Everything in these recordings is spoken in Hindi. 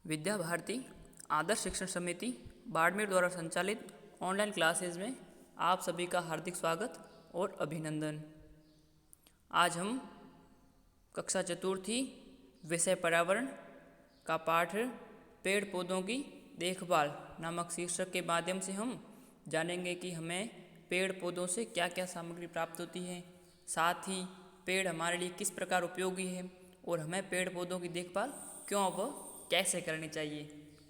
विद्या भारती आदर्श शिक्षण समिति बाड़मेर द्वारा संचालित ऑनलाइन क्लासेज में आप सभी का हार्दिक स्वागत और अभिनंदन। आज हम कक्षा चतुर्थी विषय पर्यावरण का पाठ पेड़ पौधों की देखभाल नामक शीर्षक के माध्यम से हम जानेंगे कि हमें पेड़ पौधों से क्या क्या सामग्री प्राप्त होती है, साथ ही पेड़ हमारे लिए किस प्रकार उपयोगी है और हमें पेड़ पौधों की देखभाल क्यों व कैसे करनी चाहिए,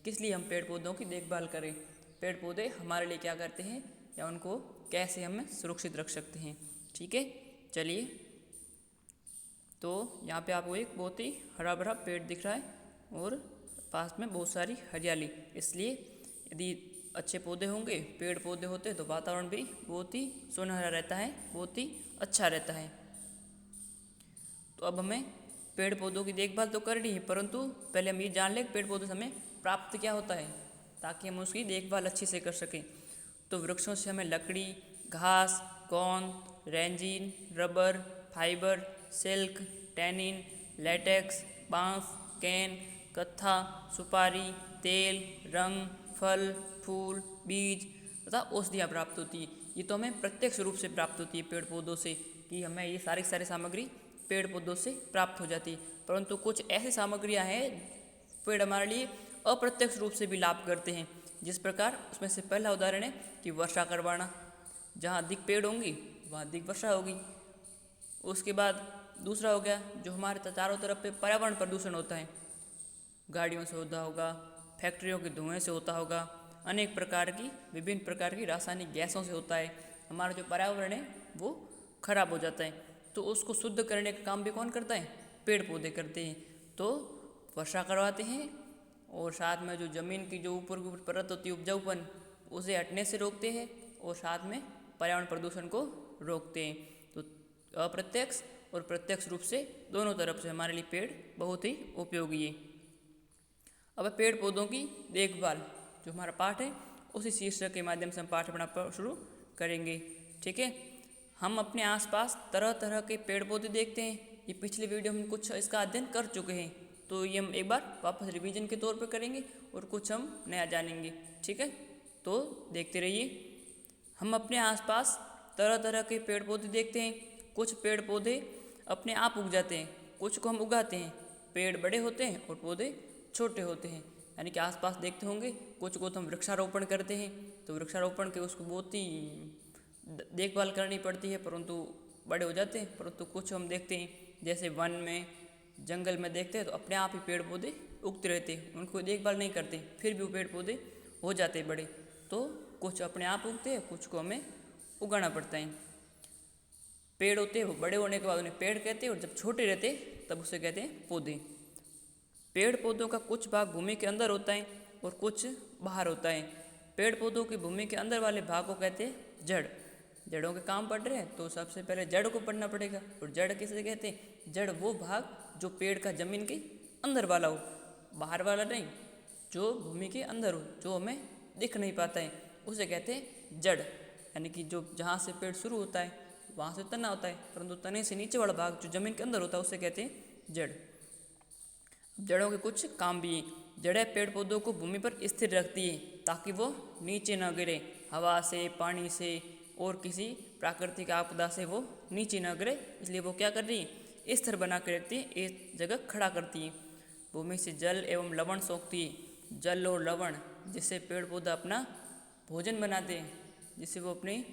किस लिए हम पेड़ पौधों की देखभाल करें, पेड़ पौधे हमारे लिए क्या करते हैं या उनको कैसे हमें सुरक्षित रख सकते हैं। ठीक है, चलिए। तो यहाँ पे आपको एक बहुत ही हरा भरा पेड़ दिख रहा है और पास में बहुत सारी हरियाली, इसलिए यदि अच्छे पौधे होंगे, पेड़ पौधे होते हैं तो वातावरण भी बहुत ही सुनहरा रहता है, बहुत ही अच्छा रहता है। तो अब हमें पेड़ पौधों की देखभाल तो करनी है, परंतु पहले हम ये जान लें पेड़ पौधों से हमें प्राप्त क्या होता है ताकि हम उसकी देखभाल अच्छे से कर सकें। तो वृक्षों से हमें लकड़ी, घास, गोंद, resin, rubber, fibre, silk, tannin, latex, बांस, कैन, कत्था, सुपारी, तेल, रंग, फल, फूल, बीज तथा औषधियाँ प्राप्त होती है। ये तो हमें प्रत्यक्ष रूप से प्राप्त होती है पेड़ पौधों से, कि हमें ये सारी सामग्री पेड़ पौधों से प्राप्त हो जाती है। परंतु कुछ ऐसी सामग्रियां हैं पेड़ हमारे लिए अप्रत्यक्ष रूप से भी लाभ करते हैं। जिस प्रकार उसमें से पहला उदाहरण है कि वर्षा करवाना, जहाँ अधिक पेड़ होंगी वहाँ अधिक वर्षा होगी। उसके बाद दूसरा हो गया जो हमारे चारों तरफ पे पर्यावरण प्रदूषण होता है, गाड़ियों से होता होगा, फैक्ट्रियों के धुएं से होता होगा, अनेक प्रकार की विभिन्न प्रकार की रासायनिक गैसों से होता है। हमारा जो पर्यावरण है वो खराब हो जाता है, तो उसको शुद्ध करने का काम भी कौन करता है? पेड़ पौधे करते हैं। तो वर्षा करवाते हैं और साथ में जो ज़मीन की जो ऊपर की परत होती है उपजाऊपन, उसे हटने से रोकते हैं और साथ में पर्यावरण प्रदूषण को रोकते हैं। तो अप्रत्यक्ष और प्रत्यक्ष रूप से दोनों तरफ से हमारे लिए पेड़ बहुत ही उपयोगी है। अब पेड़ पौधों की देखभाल जो हमारा पाठ है उसी शीर्षक के माध्यम से हम पाठ पढ़ना शुरू करेंगे। ठीक है, हम अपने आसपास तरह तरह के पेड़ पौधे देखते हैं। ये पिछले वीडियो में कुछ इसका अध्ययन कर चुके हैं, तो ये हम एक बार वापस रिवीजन के तौर पर करेंगे और कुछ हम नया जानेंगे। ठीक है, तो देखते रहिए। हम अपने आसपास तरह तरह के पेड़ पौधे देखते हैं। कुछ पेड़ पौधे अपने आप उग जाते हैं, कुछ को हम उगाते हैं। पेड़ बड़े होते हैं और पौधे छोटे होते हैं, यानी कि आसपास देखते होंगे। कुछ को तो हम वृक्षारोपण करते हैं, तो वृक्षारोपण के उसको बहुत ही देखभाल करनी पड़ती है, परंतु बड़े हो जाते हैं। परंतु कुछ हम देखते हैं जैसे वन में, जंगल में देखते हैं तो अपने आप ही पेड़ पौधे उगते रहते हैं, उनको देखभाल नहीं करते, फिर भी वो पेड़ पौधे हो जाते हैं बड़े। तो कुछ अपने आप उगते हैं, कुछ को हमें उगाना पड़ता है। पेड़ होते हैं वो बड़े होने के बाद उन्हें पेड़ कहते हैं और जब छोटे रहते हैं तब उसे कहते हैं पौधे। पेड़ पौधों का कुछ भाग भूमि के अंदर होता है और कुछ बाहर होता है। पेड़ पौधों की भूमि के अंदर वाले भाग को कहते हैं जड़। जड़ों के काम पढ़ रहे हैं तो सबसे पहले जड़ को पढ़ना पड़ेगा। और जड़ किसे कहते हैं? जड़ वो भाग जो पेड़ का जमीन के अंदर वाला हो, बाहर वाला नहीं, जो भूमि के अंदर हो, जो हमें दिख नहीं पाता है, उसे कहते हैं जड़। यानी कि जो जहाँ से पेड़ शुरू होता है वहाँ से तना होता है, परंतु तने से नीचे वाला भाग जो जमीन के अंदर होता है उसे कहते हैं जड़। जड़ों के कुछ काम भी हैं। जड़ें पेड़ पौधों को भूमि पर स्थिर रखती है ताकि वो नीचे न गिरे, हवा से, पानी से और किसी प्राकृतिक आपदा से वो नीचे न गिरे, इसलिए वो क्या कर रही है? स्थिर बना के रखती है, एक जगह खड़ा करती है। भूमि से जल एवं लवण सोखती है, जल और लवण जिससे पेड़ पौधा अपना भोजन बनाते हैं। जिससे वो अपनी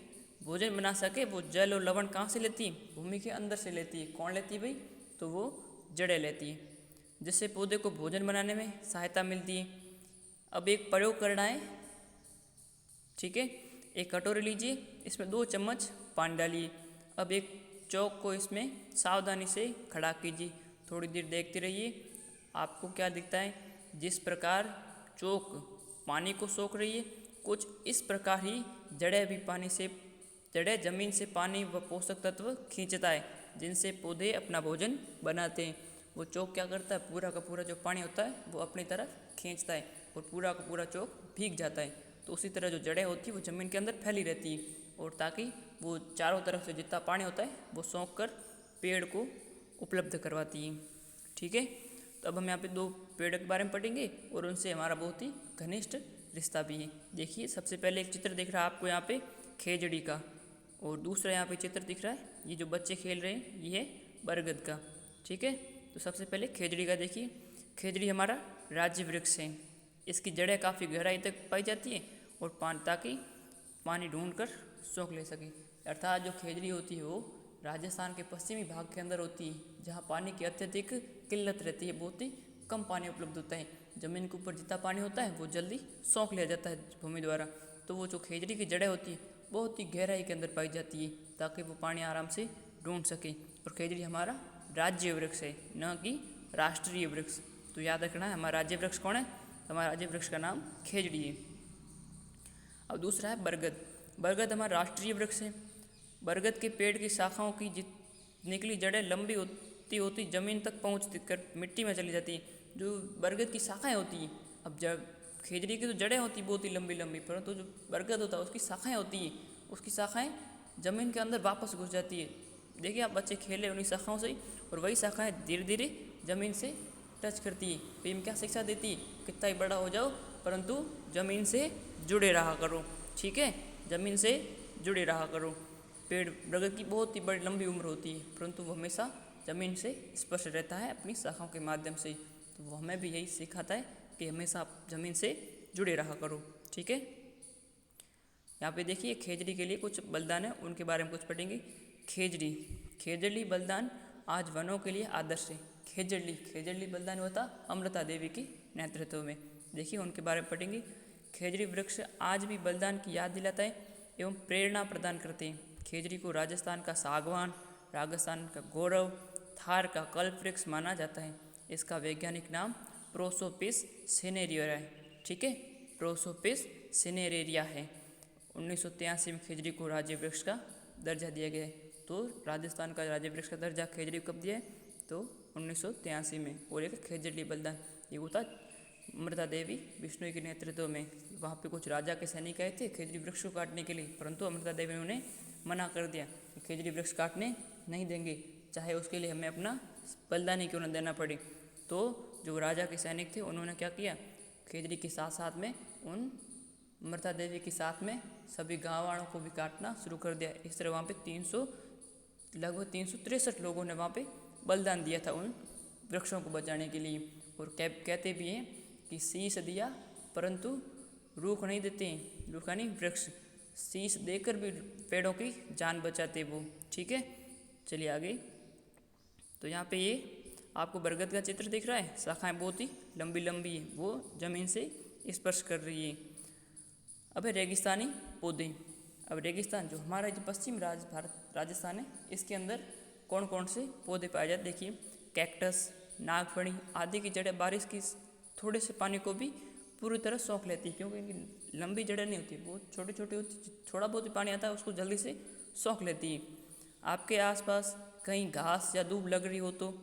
भोजन बना सके, वो जल और लवण कहाँ से लेती है? भूमि के अंदर से लेती है। कौन लेती है भाई? तो वो जड़ें लेती है, जिससे पौधे को भोजन बनाने में सहायता मिलती है। अब एक प्रयोग करना है। ठीक है, एक कटोरी लीजिए, इसमें 2 चम्मच पानी डालिए। अब एक चौक को इसमें सावधानी से खड़ा कीजिए, थोड़ी देर देखते रहिए। आपको क्या दिखता है? जिस प्रकार चौक पानी को सोख रही है, कुछ इस प्रकार ही जड़ें भी जड़ें जमीन से पानी व पोषक तत्व खींचता है, जिनसे पौधे अपना भोजन बनाते हैं। वो चौक क्या करता है? पूरा का पूरा जो पानी होता है वो अपनी तरफ खींचता है और पूरा का पूरा चौक भीग जाता है। तो उसी तरह जो जड़ें होती है वो ज़मीन के अंदर फैली रहती है, और ताकि वो चारों तरफ से जितना पानी होता है वो सोख कर पेड़ को उपलब्ध करवाती है। ठीक है, तो अब हम यहाँ पे दो पेड़ के बारे में पढ़ेंगे और उनसे हमारा बहुत ही घनिष्ठ रिश्ता भी है। देखिए सबसे पहले एक चित्र दिख रहा है आपको यहाँ पे खेजड़ी का, और दूसरा यहाँ पे चित्र दिख रहा है, ये जो बच्चे खेल रहे हैं ये है बरगद का। ठीक है, तो सबसे पहले खेजड़ी का देखिए। खेजड़ी हमारा राज्य वृक्ष है। इसकी जड़ें काफ़ी गहराई तक पाई जाती है और ताकि पानी ढूंढ कर सोख ले सके। अर्थात जो खेजड़ी होती है वो राजस्थान के पश्चिमी भाग के अंदर होती है, जहाँ पानी की अत्यधिक किल्लत रहती है, बहुत ही कम पानी उपलब्ध होता है। ज़मीन के ऊपर जितना पानी होता है वो जल्दी सोख लिया जाता है भूमि द्वारा। तो वो जो खेजड़ी की जड़ें होती है बहुत ही गहराई के अंदर पाई जाती है ताकि वो पानी आराम से ढूंढ सके। और खेजड़ी हमारा राज्य वृक्ष है, न कि राष्ट्रीय वृक्ष। तो याद रखना है हमारा राज्य वृक्ष कौन है, हमारा राज्य वृक्ष का नाम खेजड़ी है। अब दूसरा है बरगद। बरगद हमारा राष्ट्रीय वृक्ष है। बरगद के पेड़ की शाखाओं की निकली जड़ें लंबी होती जमीन तक पहुँच कर मिट्टी में चली जाती है। जो बरगद की शाखाएं होती हैं, अब जब खेजड़ी की तो जड़ें होती बहुत ही लंबी लंबी, परंतु जो बरगद होता है उसकी शाखाएं होती हैं, उसकी शाखाएं ज़मीन के अंदर वापस घुस जाती है। देखिए आप बच्चे खेले उन्हीं शाखाओं से ही, और वही शाखाएं धीरे धीरे ज़मीन से टच करती है। तो ये क्या शिक्षा देती है, कितना ही बड़ा हो जाओ परंतु ज़मीन से जुड़े रहा करो। ठीक है, ज़मीन से जुड़े रहा करो। पेड़ बरगद की बहुत ही बड़ी लंबी उम्र होती है, परंतु वो हमेशा ज़मीन से स्पर्श रहता है अपनी शाखाओं के माध्यम से। तो वो हमें भी यही सिखाता है कि हमेशा आप ज़मीन से जुड़े रहा करो। ठीक है, यहाँ पे देखिए खेजड़ी के लिए कुछ बलिदान है, उनके बारे में कुछ पढ़ेंगे। खेजड़ी बलिदान आज वनों के लिए आदर्श है। खेजड़ी बलिदान हुआ था अमृता देवी के नेतृत्व में। देखिए उनके बारे में पढ़ेंगे। खेजड़ी वृक्ष आज भी बलिदान की याद दिलाता है एवं प्रेरणा प्रदान करते हैं। खेजड़ी को राजस्थान का सागवान, राजस्थान का गौरव, थार का कल्प वृक्ष माना जाता है। इसका वैज्ञानिक नाम प्रोसोपिस सिनेरिया है। ठीक है, प्रोसोपिस सिनेरेरिया है। 1983 में खेजड़ी को राज्य वृक्ष का दर्जा दिया गया है। तो राजस्थान का राज्य वृक्ष का दर्जा खेजड़ी को कब दिया है, तो 1983 में। और एक खेजड़ी बलिदान ये होता अमृता देवी बिश्नोई के नेतृत्व में। वहाँ पे कुछ राजा के सैनिक आए थे खेजड़ी वृक्ष को काटने के लिए, परंतु अमृता देवी ने उन्हें मना कर दिया कि खेजड़ी वृक्ष काटने नहीं देंगे, चाहे उसके लिए हमें अपना बलिदान ही क्यों न देना पड़े। तो जो राजा के सैनिक थे उन्होंने क्या किया, खेजड़ी के साथ साथ में उन अमृता देवी के साथ में सभी गाँव वालों को भी काटना शुरू कर दिया। इस तरह वहाँ पे लगभग 363 लोगों ने वहाँ पे बलिदान दिया था उन वृक्षों को बचाने के लिए। और कहते भी हैं कि शीश दिया परंतु रूख नहीं देते हैं, रूखा नहीं वृक्ष, शीश देकर भी पेड़ों की जान बचाते वो। ठीक है, चलिए आगे। तो यहाँ पे ये आपको बरगद का चित्र दिख रहा है, शाखाएं बहुत ही लंबी लंबी है, वो ज़मीन से स्पर्श कर रही है। अब है रेगिस्तानी पौधे। अब रेगिस्तान जो हमारा जो पश्चिम राजस्थान है, इसके अंदर कौन कौन से पौधे पाए जाते, देखिए कैक्टस, नागफणी आदि की जड़ें बारिश की थोड़े से पानी को भी पूरी तरह सोख लेती है, क्योंकि इनकी लंबी जड़ें नहीं होती, बहुत छोटी छोटी होती, थोड़ा बहुत ही पानी आता है उसको जल्दी से सोख लेती है। आपके आसपास कहीं घास या दूब लग रही हो तो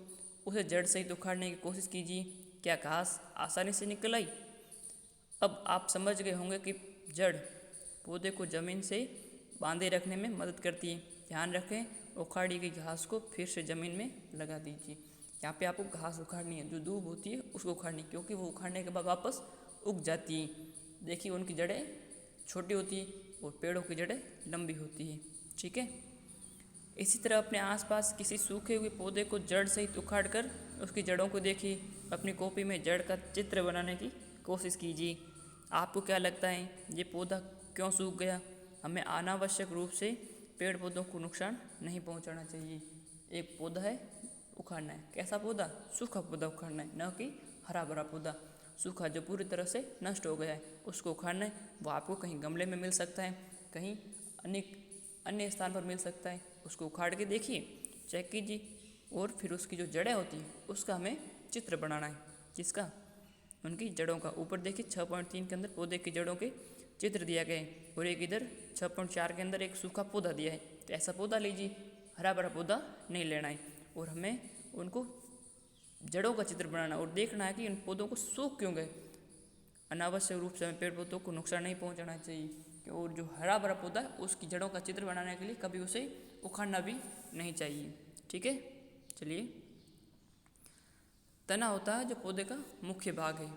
उसे जड़ सहित उखाड़ने की कोशिश कीजिए। क्या घास आसानी से निकल आई? अब आप समझ गए होंगे कि जड़ पौधे को ज़मीन से बांधे रखने में मदद करती है। ध्यान रखें, उखाड़ी गई घास को फिर से ज़मीन में लगा दीजिए। यहाँ पे आपको घास उखाड़नी है, जो दूब होती है उसको उखाड़नी, क्योंकि वो उखाड़ने के बाद वापस उग जाती है। देखिए उनकी जड़ें छोटी होती है और पेड़ों की जड़ें लंबी होती है। ठीक है, इसी तरह अपने आसपास किसी सूखे हुए पौधे को जड़ सहित उखाड़ कर उसकी जड़ों को देखिए। अपनी कॉपी में जड़ का चित्र बनाने की कोशिश कीजिए। आपको क्या लगता है ये पौधा क्यों सूख गया? हमें अनावश्यक रूप से पेड़ पौधों को नुकसान नहीं पहुंचाना चाहिए। एक पौधा है उखाड़ना है, कैसा पौधा? सूखा पौधा उखाड़ना है, न कि हरा भरा पौधा। सूखा जो पूरी तरह से नष्ट हो गया है उसको उखाड़ना है। वो आपको कहीं गमले में मिल सकता है, कहीं अन्य स्थान पर मिल सकता है। उसको उखाड़ के देखिए, चेक कीजिए, और फिर उसकी जो जड़ें होती हैं उसका हमें चित्र बनाना है। जिसका? उनकी जड़ों का। ऊपर देखिए 6.3 के अंदर पौधे की जड़ों के चित्र दिया गया है, और एक इधर 6.4 के अंदर एक सूखा पौधा दिया है। तो ऐसा पौधा लीजिए, हरा भरा पौधा नहीं लेना है। और हमें उनको जड़ों का चित्र बनाना और देखना है कि इन पौधों को सूख क्यों गए। अनावश्यक रूप से हमें पेड़ पौधों को नुकसान नहीं पहुंचाना चाहिए। और जो हरा भरा पौधा है उसकी जड़ों का चित्र बनाने के लिए कभी उसे उखाड़ना भी नहीं चाहिए। ठीक है, चलिए तना होता है जो पौधे का मुख्य भाग है।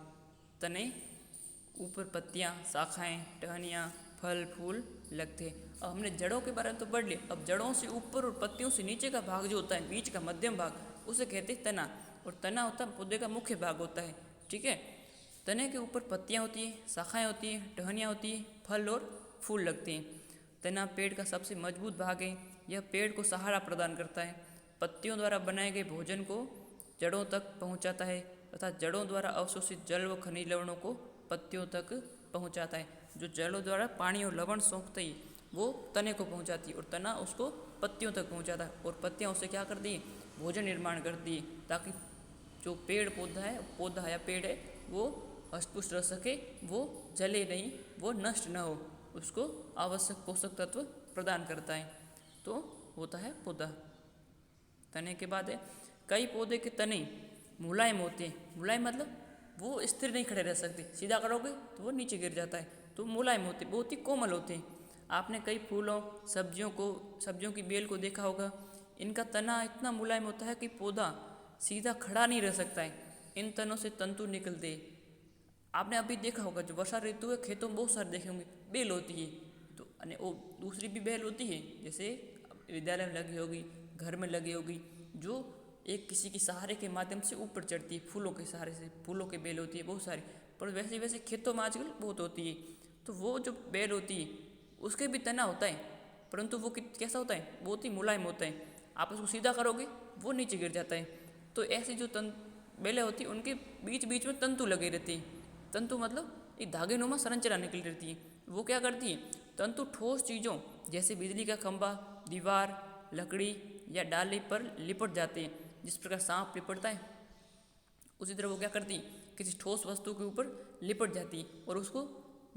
तने ऊपर पत्तियाँ, शाखाएं, टहनियाँ, फल फूल लगते हैं। अब हमने जड़ों के बारे में तो पढ़ लिया। अब जड़ों से ऊपर और पत्तियों से नीचे का भाग जो होता है, बीच का मध्यम भाग, उसे कहते हैं तना। और तना होता है पौधे का मुख्य भाग होता है। ठीक है। तने के ऊपर पत्तियाँ होती हैं, शाखाएँ होती हैं, टहनियाँ होती हैं, फल और फूल लगते हैं। तना पेड़ का सबसे मजबूत भाग है। यह पेड़ को सहारा प्रदान करता है, पत्तियों द्वारा बनाए गए भोजन को जड़ों तक पहुंचाता है तथा जड़ों द्वारा अवशोषित जल व खनिज लवणों को पत्तियों तक पहुंचाता है। जो जड़ों द्वारा पानी और लवण सोखते ही वो तने को पहुंचाती है और तना उसको पत्तियों तक पहुंचाता है और पत्तियां उसे क्या करती है, भोजन निर्माण करती है, ताकि जो पेड़ पौधा या पेड़ है वो हष्टपुष्ट रह सके, वो जले नहीं, वो नष्ट न हो, उसको आवश्यक पोषक तत्व प्रदान करता है। तो होता है पौधा। तने के बाद है, कई पौधे के तने मुलायम होते हैं। मुलायम मतलब वो स्थिर नहीं खड़े रह सकते, सीधा करोगे तो वो नीचे गिर जाता है। तो मुलायम होते, बहुत ही कोमल होते हैं। आपने कई फूलों, सब्जियों की बेल को देखा होगा। इनका तना इतना मुलायम होता है कि पौधा सीधा खड़ा नहीं रह सकता है। इन तनों से तंतु निकलते हैं। आपने अभी देखा होगा, जो वर्षा ऋतु है, खेतों में बहुत सारे देखे होंगे, बेल होती है। तो वो दूसरी भी बेल होती है, जैसे विद्यालय में लगी होगी, घर में लगी होगी, जो एक किसी के सहारे के माध्यम से ऊपर चढ़ती है, फूलों के सहारे से। फूलों की बेल होती है बहुत सारी, पर वैसे वैसे खेतों में आजकल बहुत होती है। तो वो जो बेल होती है उसके भी तना होता है, परंतु वो कैसा होता है, बहुत ही मुलायम होता है। आप उसको सीधा करोगे वो नीचे गिर जाता है। तो ऐसी जो बेलें होती हैं उनके बीच बीच में तंतु लगे रहते हैं। तंतु मतलब एक धागे नुमा संरचना निकल रहती है। वो क्या करती है, तंतु ठोस चीज़ों जैसे बिजली का खंभा, दीवार, लकड़ी या डाली पर लिपट जाते हैं। जिस प्रकार सांप लिपटता है, उसी तरह वो क्या करती है, किसी ठोस वस्तु के ऊपर लिपट जाती है और उसको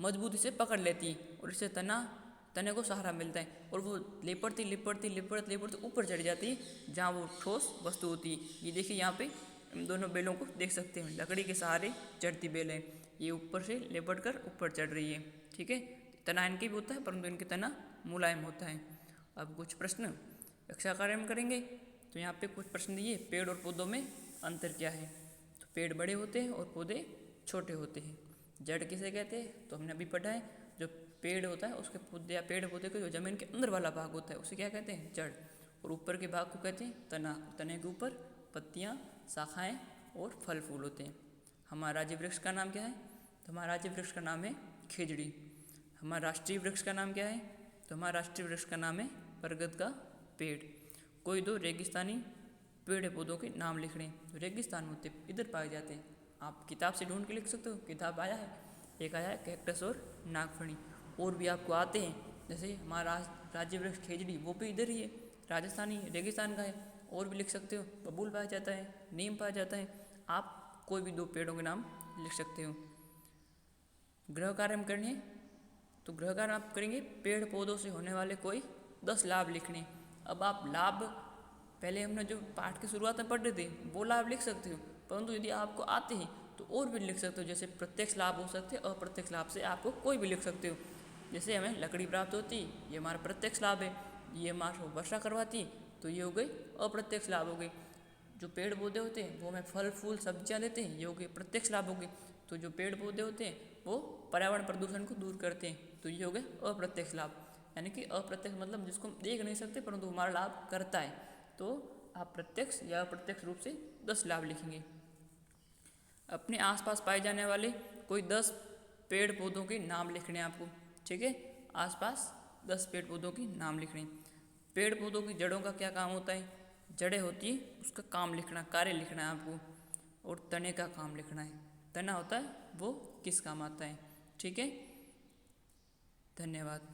मजबूती से पकड़ लेती है, और इससे तने को सहारा मिलता है। और वो लिपटती ऊपर चढ़ जाती है जहाँ वो ठोस वस्तु होती है। ये देखिए यहाँ पे इन दोनों बेलों को देख सकते हैं, लकड़ी के सहारे चढ़ती बेल है। ये ऊपर से लिपट कर ऊपर चढ़ रही है। ठीक है। तना इनकी भी होता है, परंतु इनके तना मुलायम होता है। अब कुछ प्रश्न कक्षा कार्य में करेंगे। तो यहाँ पे कुछ प्रश्न दिए, पेड़ और पौधों में अंतर क्या है। तो पेड़ बड़े होते हैं और पौधे छोटे होते हैं। जड़ किसे कहते हैं, तो हमने अभी पढ़ा है, जो पेड़ होता है उसके पौधे या पेड़ पौधे के जो जमीन के अंदर वाला भाग होता है उसे क्या कहते हैं, जड़। और ऊपर के भाग को कहते हैं तना। तने के ऊपर पत्तियाँ, शाखाएँ और फल फूल होते हैं। हमारा राज्य वृक्ष का नाम क्या है, तो हमारा राज्य वृक्ष का नाम है खेजड़ी। हमारा राष्ट्रीय वृक्ष का नाम क्या है, तो हमारा राष्ट्रीय वृक्ष का नाम है बरगद का पेड़। कोई दो रेगिस्तानी पेड़ पौधों के नाम लिखने। तो रेगिस्तान होते इधर पाए जाते हैं। आप किताब से ढूंढ के लिख सकते हो, किताब आया है, एक आया है कैक्टस और नागफनी। और भी आपको आते हैं, जैसे हमारा राज्य वृक्ष खेजड़ी, वो भी इधर ही है, राजस्थानी रेगिस्तान का है। और भी लिख सकते हो, बबूल पाया जाता है, नीम पाया जाता है। आप कोई भी दो पेड़ों के नाम लिख सकते हो। गृह कार्य में करनी है, तो गृह कार्य आप करेंगे, पेड़ पौधों से होने वाले कोई 10 लाभ लिखने। अब आप लाभ पहले हमने जो पाठ की शुरुआत में पढ़ रहे थे वो लाभ लिख सकते हो, परंतु यदि आपको आते हैं तो और भी लिख सकते हो। जैसे प्रत्यक्ष लाभ हो सकते हैं, अप्रत्यक्ष लाभ से आपको कोई भी लिख सकते हो। जैसे हमें लकड़ी प्राप्त होती, ये हमारा प्रत्यक्ष लाभ है। ये हमारा वर्षा करवाती, तो ये हो गई अप्रत्यक्ष लाभ हो गई। जो पेड़ पौधे होते हैं वो हमें फल फूल सब्जियाँ देते हैं, ये हो गए प्रत्यक्ष लाभ हो गए। तो जो पेड़ पौधे होते हैं वो पर्यावरण प्रदूषण को दूर करते हैं, तो ये हो गए अप्रत्यक्ष लाभ। यानी कि अप्रत्यक्ष मतलब जिसको हम देख नहीं सकते परंतु हमारा लाभ करता है। तो आप प्रत्यक्ष या अप्रत्यक्ष रूप से 10 लाभ लिखेंगे। अपने आसपास पाए जाने वाले कोई 10 पेड़ पौधों के नाम लिखने हैं आपको। ठीक है, आसपास 10 पेड़ पौधों के नाम लिखने। पेड़ पौधों की जड़ों का क्या काम होता है, जड़ें होती है उसका काम लिखना, कार्य लिखना है आपको। और तने का काम लिखना है, तना होता है वो किस काम आता है। ठीक है, धन्यवाद।